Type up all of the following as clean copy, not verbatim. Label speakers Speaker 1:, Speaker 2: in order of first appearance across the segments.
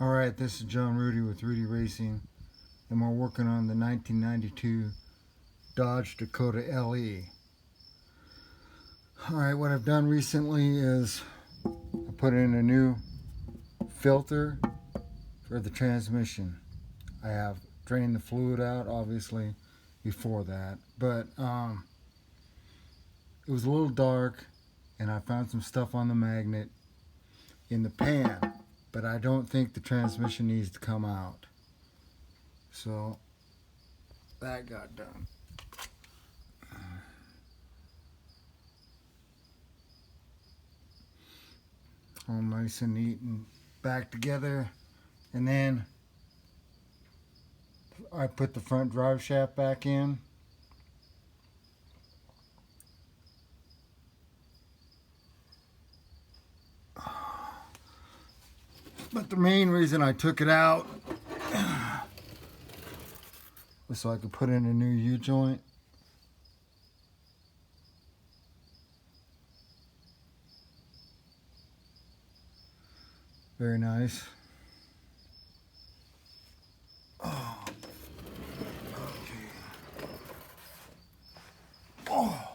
Speaker 1: Alright, this is John Rudy with Rudy Racing, and we're working on the 1992 Dodge Dakota LE. Alright, what I've done recently is I put in a new filter for the transmission. I have drained the fluid out, obviously, before that, but it was a little dark, and I found some stuff on the magnet in the pan. But I don't think the transmission needs to come out. So that got done. All nice and neat and back together. And then I put the front drive shaft back in. But the main reason I took it out was so I could put in a new U-joint. Very nice. Oh. Okay. Oh.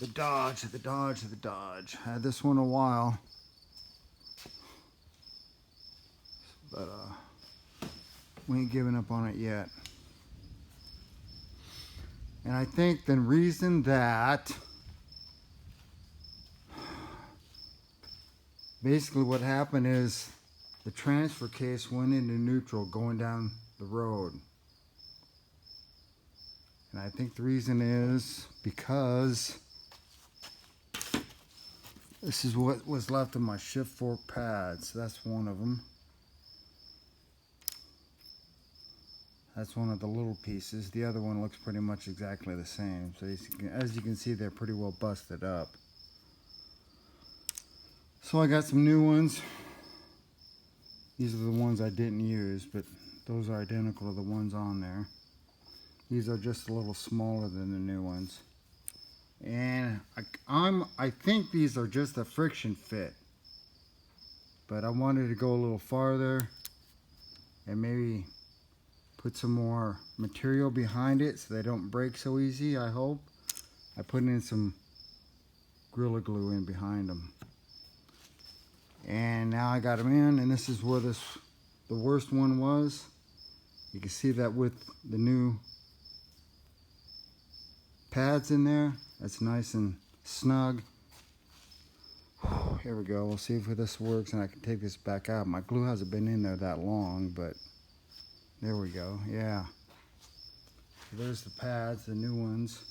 Speaker 1: The Dodge. Had this one a while, but we ain't giving up on it yet. And I think the reason that basically what happened is the transfer case went into neutral going down the road. And I think the reason is because this is what was left of my shift fork pads. That's one of them. That's one of the little pieces. The other one looks pretty much exactly the same. So as you can see, they're pretty well busted up. So I got some new ones. These are the ones I didn't use, but those are identical to the ones on there. These are just a little smaller than the new ones. And I think these are just a friction fit, but I wanted to go a little farther and maybe put some more material behind it so they don't break so easy. I hope I put in some Gorilla Glue in behind them, and now I got them in, and this is where the worst one was. You can see that with the new pads in there, that's nice and snug. Here we go. We'll see if this works and I can take this back out. My glue hasn't been in there that long, but there we go. Yeah. So there's the pads, the new ones.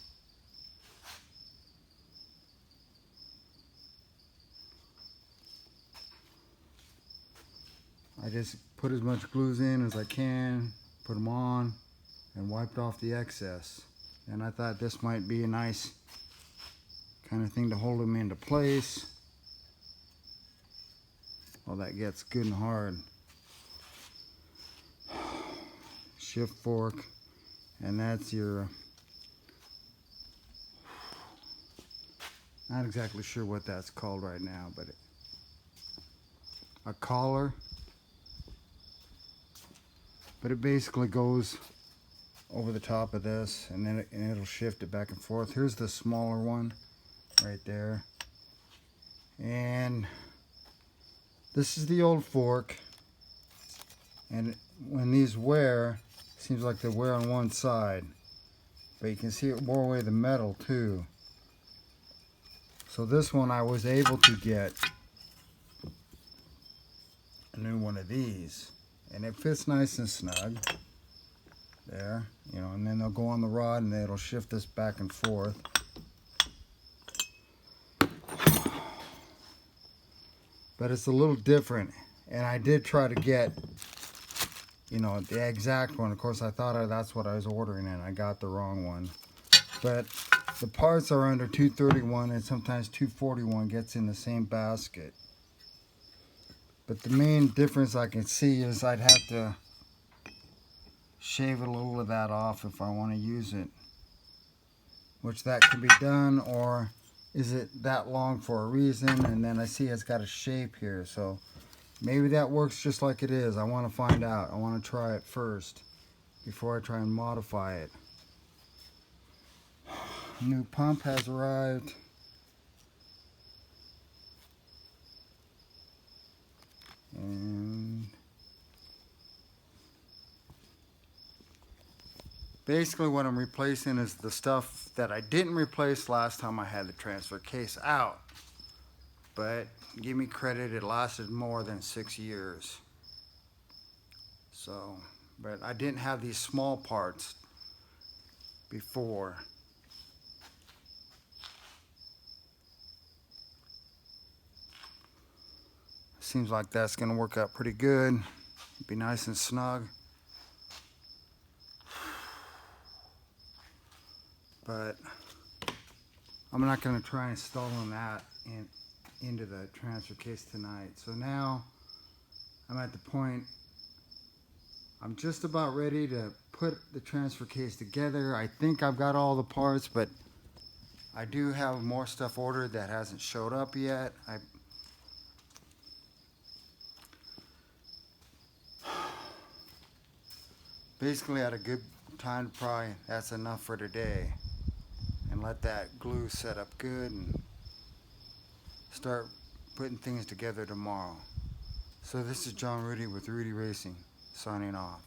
Speaker 1: I just put as much glues in as I can, put them on, and wiped off the excess. And I thought this might be a nice kind of thing to hold them into place while that gets good and hard. Shift fork, and that's your, not exactly sure what that's called right now, but a collar. But it basically goes over the top of this, and then it'll shift it back and forth. Here's the smaller one right there, and this is the old fork, and when these wear, it seems like they wear on one side, but you can see it wore away the metal too. So this one I was able to get a new one of these, and it fits nice and snug there, you know, and then they'll go on the rod and it'll shift this back and forth. But it's a little different, and I did try to get, you know, the exact one. Of course, I thought that's what I was ordering, and I got the wrong one. But the parts are under $231, and sometimes $241 gets in the same basket. But the main difference I can see is I'd have to shave a little of that off if I want to use it. Which that could be done, or is it that long for a reason? And then I see it's got a shape here, so maybe that works just like it is. I want to find out. I want to try it first before I try and modify it. New pump has arrived. And basically what I'm replacing is the stuff that I didn't replace last time I had the transfer case out. But give me credit, it lasted more than 6 years. So, but I didn't have these small parts before. Seems like that's going to work out pretty good. Be nice and snug. But I'm not going to try installing that into the transfer case tonight. So now I'm at the point, I'm just about ready to put the transfer case together. I think I've got all the parts, but I do have more stuff ordered that hasn't showed up yet. Basically had a good time to probably, that's enough for today. And let that glue set up good and start putting things together tomorrow. So this is John Rudy with Rudy Racing, signing off.